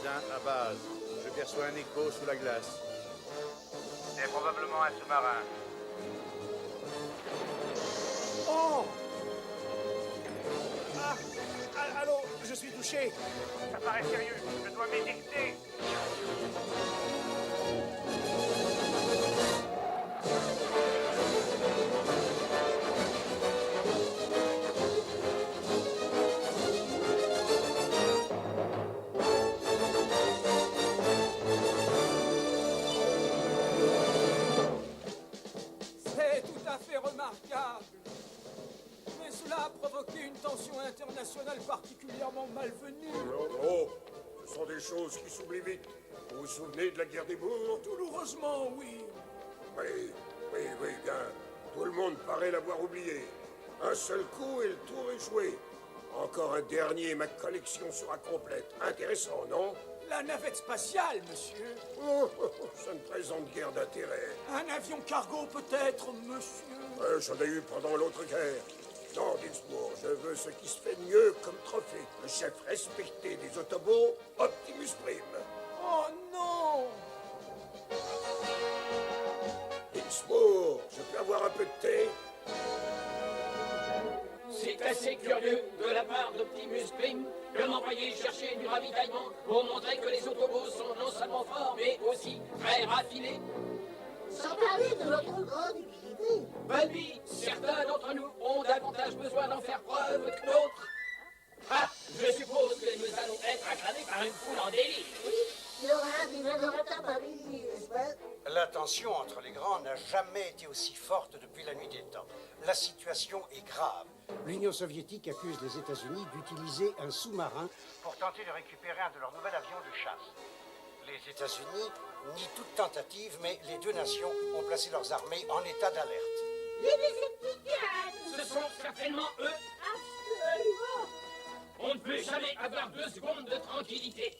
Gardien à base. Je perçois un écho sous la glace. C'est probablement un sous-marin. Oh! Allô, je suis touché. Ça paraît sérieux, je dois m'éjecter. C'est tout à fait remarquable. Mais cela a provoqué une tension internationale particulièrement malvenue. Oh, ce sont des choses qui s'oublient vite. Vous vous souvenez de la guerre des bourgs? Douloureusement, oui. Oui, bien. Tout le monde paraît l'avoir oublié. Un seul coup et le tour est joué. Encore un dernier et ma collection sera complète. Intéressant, non? La navette spatiale, monsieur. Ça ne présente guère d'intérêt. Un avion cargo, peut-être, monsieur. J'en ai eu pendant l'autre guerre. Non, Dinsmoor, je veux ce qui se fait de mieux comme trophée. Le chef respecté des Autobots, Optimus Prime. Oh non! Dinsmoor, je peux avoir un peu de thé? C'est assez curieux de la part d'Optimus Prime de m'envoyer chercher du ravitaillement pour montrer que les Autobots sont non seulement forts, mais aussi très raffinés. Sans parler de notre grande utilité. Ben oui, certains d'entre nous ont davantage besoin d'en faire preuve que d'autres. Ah, je suppose que nous allons être acclamés par une foule en délire. Oui, il y aura des adorateurs parmi nous, n'est-ce pas? La tension entre les grands n'a jamais été aussi forte depuis la nuit des temps. La situation est grave. L'Union soviétique accuse les États-Unis d'utiliser un sous-marin pour tenter de récupérer un de leurs nouveaux avions de chasse. Les États-Unis nient toute tentative, mais les deux nations ont placé leurs armées en état d'alerte. Les Decepticons! Ce sont certainement eux. Absolument! On ne peut jamais avoir 2 secondes de tranquillité.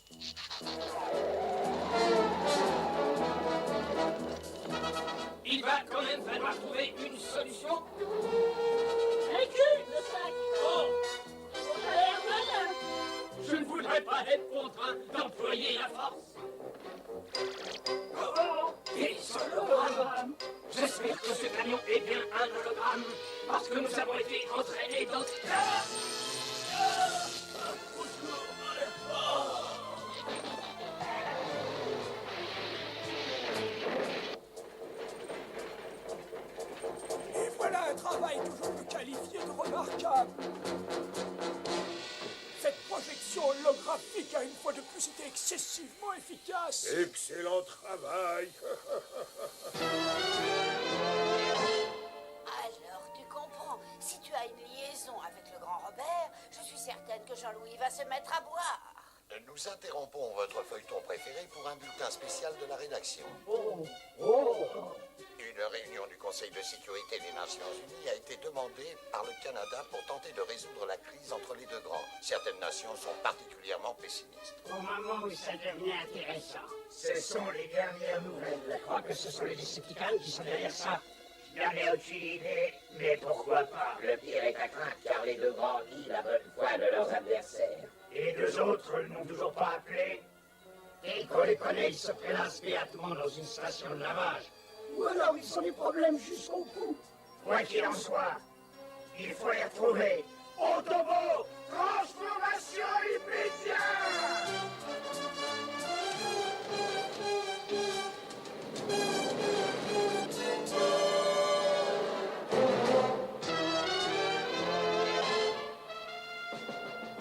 Il va quand même falloir trouver une solution. Recule, le sac! Oh, On a l'air malin! je ne voudrais pas être contraint d'employer la force. Et ce hologramme. J'espère que ce camion est bien un hologramme, parce que nous avons été entraînés dans... Et voilà un travail toujours plus qualifié de remarquable. Cette projection holographique a une fois de plus été excessivement efficace. Excellent travail. Alors, tu comprends, si tu as une liaison avec le grand Robert, je suis certaine que Jean-Louis va se mettre à boire. Nous interrompons votre feuilleton préféré pour un bulletin spécial de la rédaction. Une réunion du Conseil de sécurité des Nations Unies a été demandée par le Canada pour tenter de résoudre la crise entre les deux grands. Certaines nations sont particulièrement pessimistes. Au moment où ça devient intéressant. Ce sont les dernières nouvelles. Je crois que ce sont les Decepticons qui sont derrière ça. Je n'en ai aucune idée, mais pourquoi pas? Le pire est à craindre car les deux grands nient la bonne foi de leurs adversaires. Et les 2 autres n'ont toujours pas appelé? Et qu'on les connaît, ils se prélassent béatement dans une station de lavage. Ou alors ils sont des problèmes jusqu'au bout. Quoi qu'il en soit, il faut les retrouver. Autobot, transformation immédiate!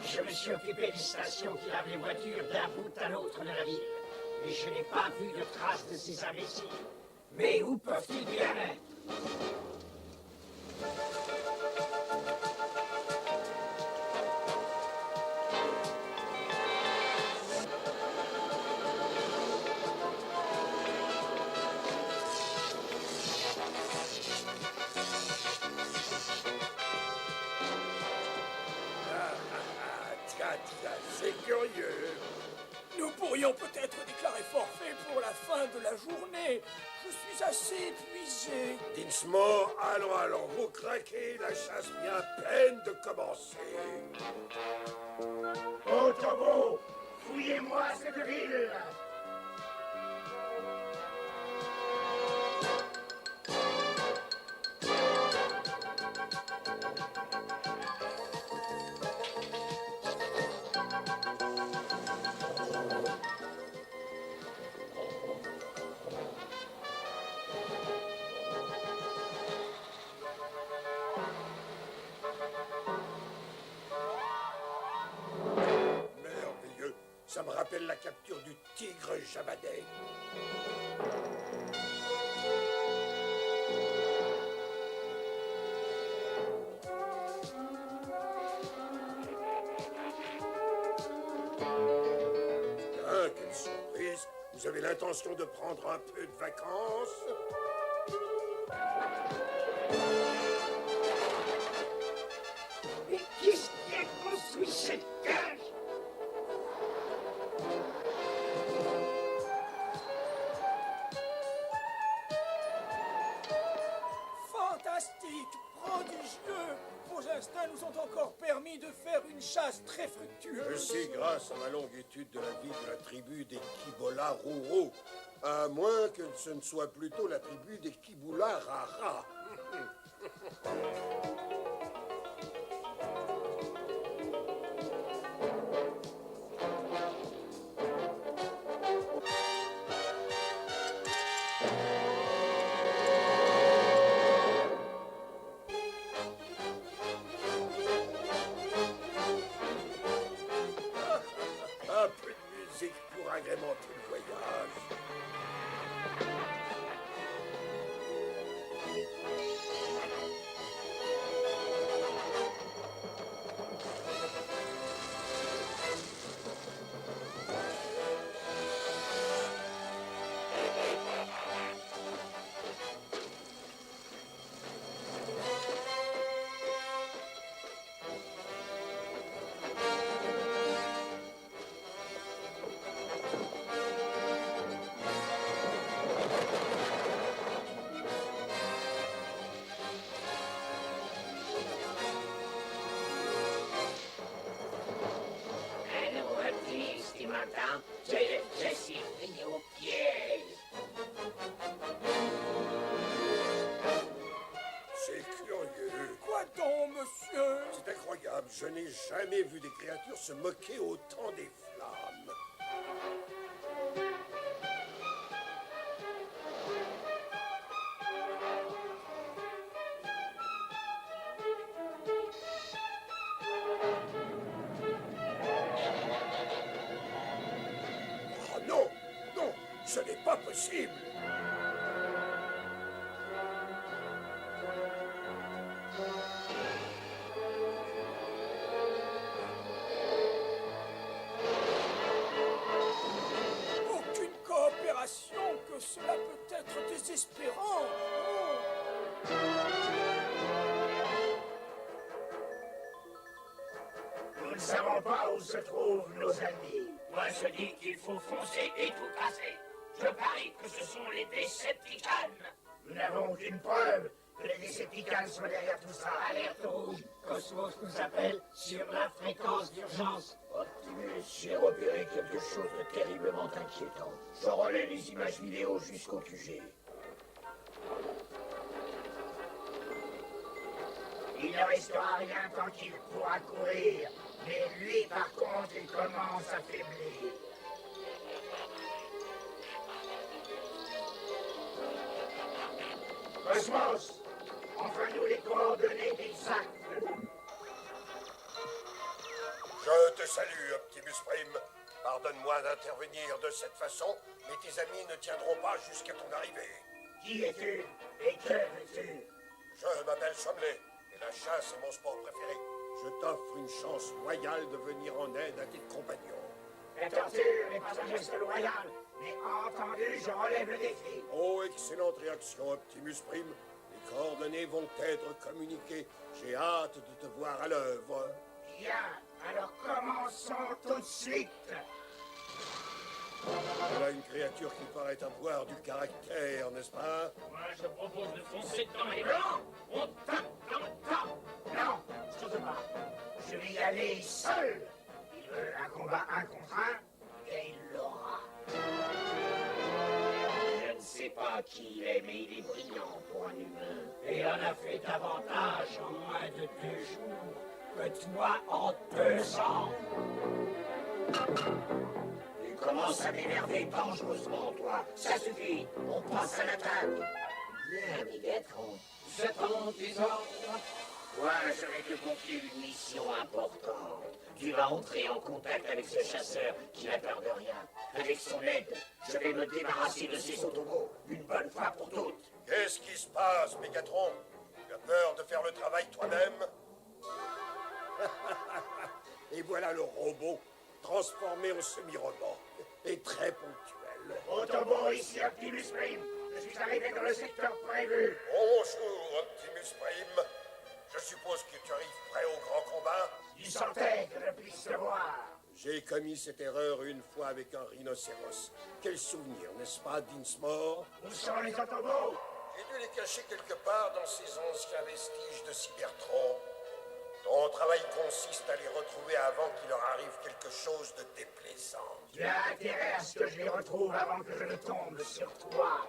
Je me suis occupé des stations qui lavent les voitures d'un bout à l'autre de la ville. Et je n'ai pas vu de traces de ces imbéciles. Mais où peuvent-ils bien être? Tiens, c'est curieux. Nous pourrions peut-être déclarer forfait pour la fin de la journée. Je suis assez épuisé. Dinsmoor, allons, vous craquez, la chasse vient à peine de commencer. Autobot, fouillez-moi cette ville. Ça me rappelle la capture du tigre Jabadé. Ah, quelle surprise! Vous avez l'intention de prendre un peu de vacances? Mais qu'est-ce qui a construit cette cage? Fantastique, prodigieux. Vos instincts nous ont encore permis de faire une chasse très fructueuse. Ceci grâce à ma longue étude de la vie de la tribu des Kibola Roro. À moins que ce ne soit plutôt la tribu des Kibula Rara. Un peu de musique pour agrémenter le voyage. Un nouveau optimiste, tu m'entends? Je suis pris au piège. C'est curieux. Quoi donc, monsieur? C'est incroyable. Je n'ai jamais vu des créatures se moquer autant des flammes. Oh non! Non! Ce n'est pas possible! Aucune coopération, que cela peut être désespérant. Oh. Nous ne savons pas où se trouvent nos amis. Moi, je dis qu'il faut foncer et tout casser. Je parie que ce sont les Decepticons. Nous n'avons aucune preuve que les Decepticons soient derrière tout ça. Alerte rouge, Cosmos nous appelle sur la fréquence d'urgence. Optimus, j'ai repéré quelque chose de terriblement inquiétant. Je relais les images vidéo jusqu'au QG. Il ne restera rien tant qu'il pourra courir. Mais lui, par contre, il commence à faiblir. Cosmos, envoie-nous les coordonnées exactes. Je te salue, Optimus Prime. Pardonne-moi d'intervenir de cette façon, mais tes amis ne tiendront pas jusqu'à ton arrivée. Qui es-tu et que veux-tu? Je m'appelle Chomley, et la chasse est mon sport préféré. Je t'offre une chance royale de venir en aide à tes compagnons. La torture n'est pas un geste loyal, mais entendu, je relève le défi. Oh, excellente réaction, Optimus Prime. Les coordonnées vont être communiquées. J'ai hâte de te voir à l'œuvre. Bien, alors commençons tout de suite. Voilà une créature qui paraît avoir du caractère, n'est-ce pas? Moi, je propose de foncer dans les blancs. On tape dans le tas. Non, surtout pas. Je vais y aller seul. Il veut un combat un contre un, et il l'aura. Je ne sais pas qui il est, mais il est brillant pour un humain. Et on a fait davantage en moins de 2 jours que toi en 2 ans. Tu commences à m'énerver dangereusement, toi. Ça suffit. On passe à l'attaque. Bien, Mégatron. J'attends tes ordres. Moi, je vais te confier une mission importante. Tu vas entrer en contact avec ce chasseur qui n'a peur de rien. Avec son aide, je vais me débarrasser de ces autobots, une bonne fois pour toutes. Qu'est-ce qui se passe, Mégatron? Tu as peur de faire le travail toi-même? Et voilà le robot, transformé en semi-robot, et très ponctuel. Autobot, ici Optimus Prime. Je suis arrivé dans le secteur prévu. Bonjour, Optimus Prime. Je suppose que tu arrives prêt au grand combat? Il sentait que je puisse le voir. J'ai commis cette erreur une fois avec un rhinocéros. Quel souvenir, n'est-ce pas, Dinsmore? Où sont les Autobots? J'ai dû les cacher quelque part dans ces anciens vestiges de Cybertron. Ton travail consiste à les retrouver avant qu'il leur arrive quelque chose de déplaisant. Tu as intérêt à ce que je les retrouve avant que je ne tombe sur toi.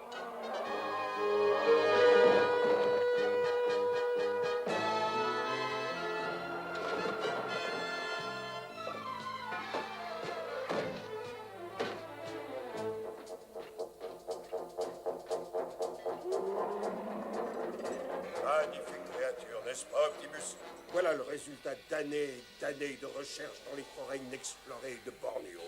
Magnifique créature, n'est-ce pas, Optimus? Voilà le résultat d'années et d'années de recherche dans les forêts inexplorées de Bornéo.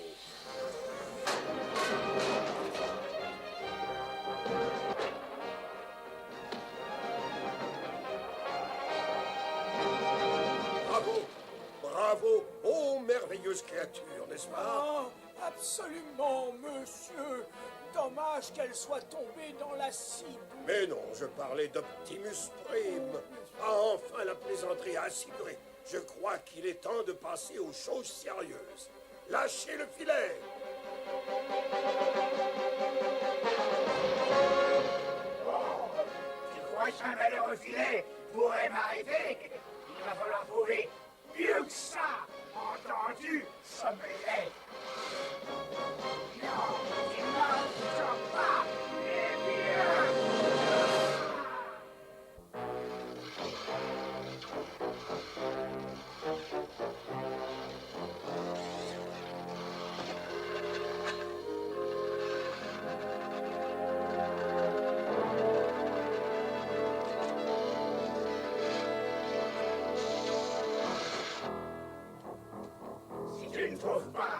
Bravo! Bravo! Oh, merveilleuse créature, n'est-ce pas? Ah, absolument, monsieur. Dommage qu'elle soit tombée dans la cible. Mais non, je parlais d'Optimus Prime. Ah, enfin, la plaisanterie a assuré. Je crois qu'il est temps de passer aux choses sérieuses. Lâchez le filet! Tu crois qu'un malheureux filet pourrait m'arrêter? Il va falloir trouver mieux que ça. Entendu, sommeil. Non, tu ne m'entends pas. Eh bien... Si tu ne trouves pas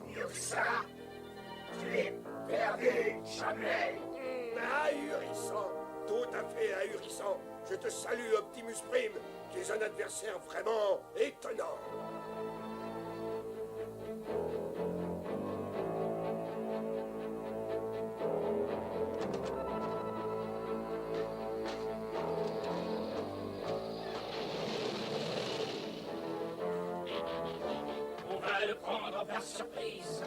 mieux que ça, tu es perdu, Chumley. Ahurissant! Tout à fait ahurissant! Je te salue, Optimus Prime! Tu es un adversaire vraiment étonnant! On va le prendre par surprise.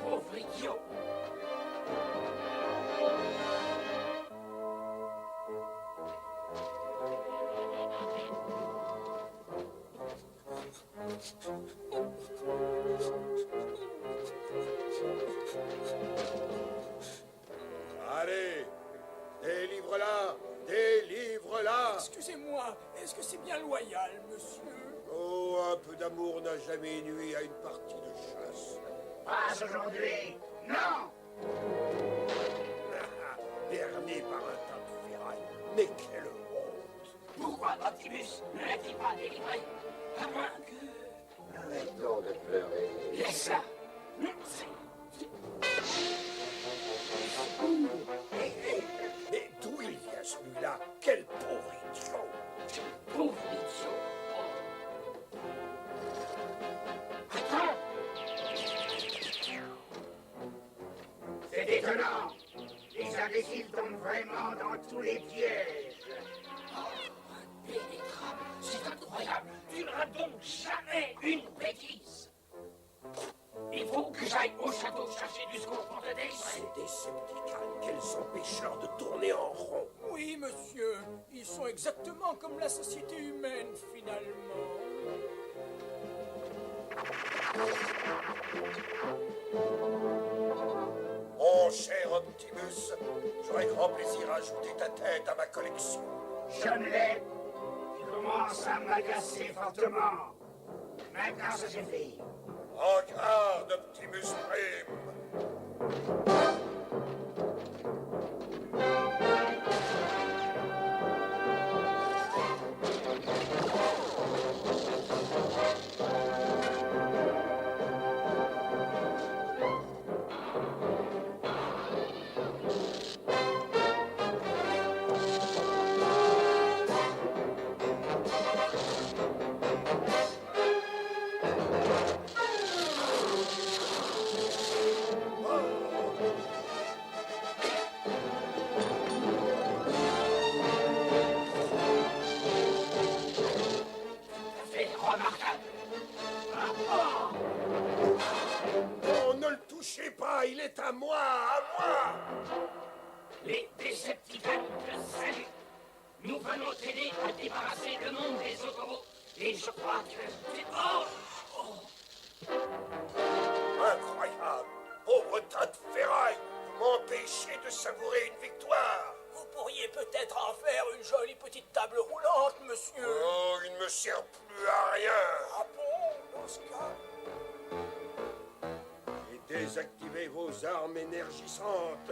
Pauvre idiot. Allez! Délivre-la! Délivre-la! Excusez-moi, est-ce que c'est bien loyal, monsieur? Oh, un peu d'amour n'a jamais nui à une partie de chasse. Pas aujourd'hui. Non. Berné par un tas de ferraille. Mais quelle honte! Pourquoi Optimus ne l'a-t-il pas délivré? À moins que... Arrêtons de pleurer. Laisse-la. Mais d'où il vient celui-là? Quel pauvre idiot! Pauvre idiot. Attends. C'est étonnant. Les imbéciles tombent vraiment dans tous les pièges. Impénétrable. C'est incroyable. Tu n'auras donc jamais une bêtise. Il faut que j'aille au château chercher du secours pour te délivrer. Ces Decepticons, quels empêcheurs de tourner en rond! Oui, monsieur. Ils sont exactement comme la société humaine, finalement. Mon cher Optimus, j'aurais grand plaisir à ajouter ta tête à ma collection. Chumley, tu commences à m'agacer fortement. Maintenant, ça suffit. En garde, Optimus Prime! C'est remarquable. Oh, ne le touchez pas, il est à moi, à moi. Les Decepticons te saluent. Nous venons t'aider à débarrasser le monde des autoroutes. Et je crois que... Incroyable. Pauvre tas de ferraille, vous m'empêchez de savourer une victoire. Vous pourriez peut-être en faire une jolie petite table roulante, monsieur. Oh, il ne me sert plus à rien. Ah bon, dans ce cas... Et désactivez vos armes énergisantes.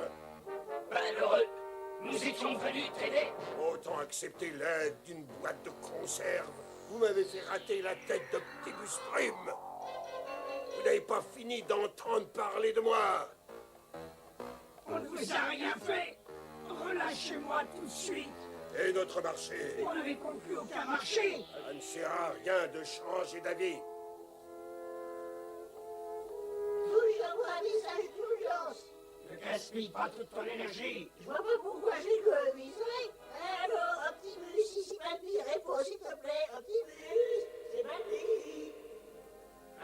Malheureux, nous étions venus t'aider. Autant accepter l'aide d'une boîte de conserve. Vous m'avez fait rater la tête d'Optimus Prime. Vous n'avez pas fini d'entendre parler de moi. On ne vous a rien fait. Relâchez-moi tout de suite. Et notre marché? On n'avait conclu aucun marché. Ça ne sert à rien de changer d'avis. Puis-je avoir un message d'urgence? Ne gaspille pas toute ton énergie. Je vois pas pourquoi j'économiserais. Alors, Optimus, ici Balbi, réponds s'il te plaît. Optimus, c'est Balbi.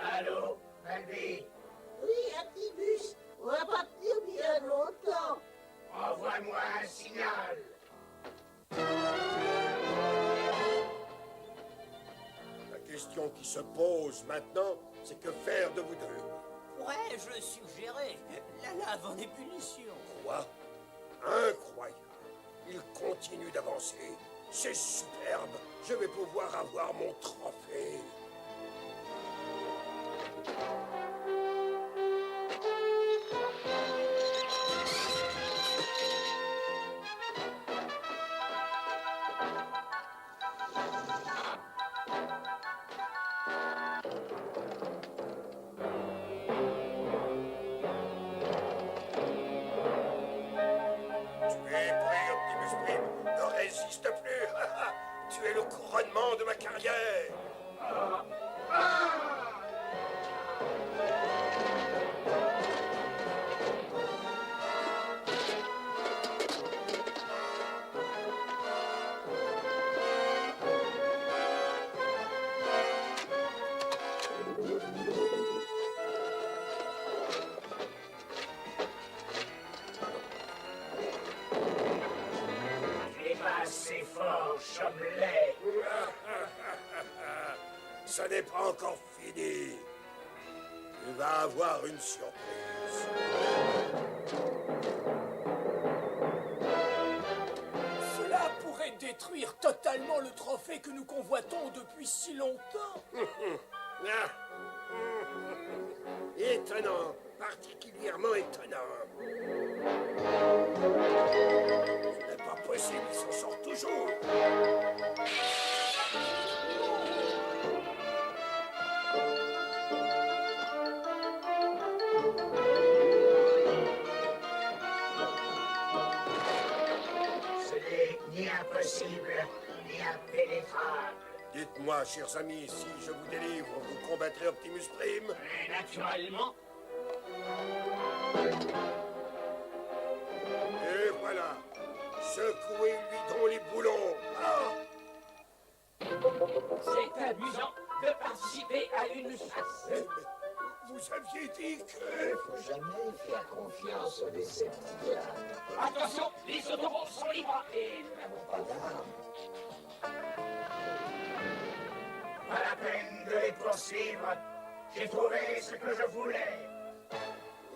Allô, Balbi? Oui, Optimus, on va pas tenir bien longtemps. Envoie-moi un signal. La question qui se pose maintenant, c'est que faire de vous deux? Pourrais-je suggérer la lave en ébullition? Quoi? Incroyable. Il continue d'avancer. C'est superbe. Je vais pouvoir avoir mon trophée. Tu es prêt, Optimus Prime? Ne résiste plus. Tu es le couronnement de ma carrière. Tu n'es pas assez fort, Chomlet. Ça n'est pas encore fini. Tu vas avoir une surprise. Cela pourrait détruire totalement le trophée que nous convoitons depuis si longtemps. Étonnant, particulièrement étonnant. Ce n'est pas possible, il s'en sort toujours. Ce n'est ni impossible, ni impénétrable. Dites-moi, chers amis, si je vous délivre, vous combattrez Optimus Prime? Et naturellement, Et voilà. Secouez-lui dans les boulons. Ah! C'est amusant de participer à une chasse. Mais vous aviez dit que... il faut jamais faire confiance aux Decepticons. Attention, les autoroutes sont libres et nous n'avons pas d'armes. Pas la peine de les poursuivre. J'ai trouvé ce que je voulais.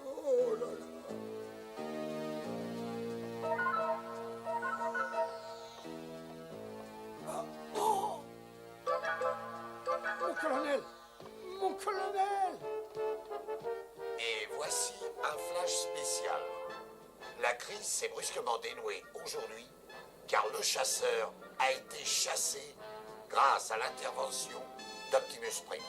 Oh là là. Oh! Mon colonel! Mon colonel! Et voici un flash spécial. crise s'est brusquement dénouée aujourd'hui, car le chasseur a été chassé grâce à l'intervention d'Optimus Prime.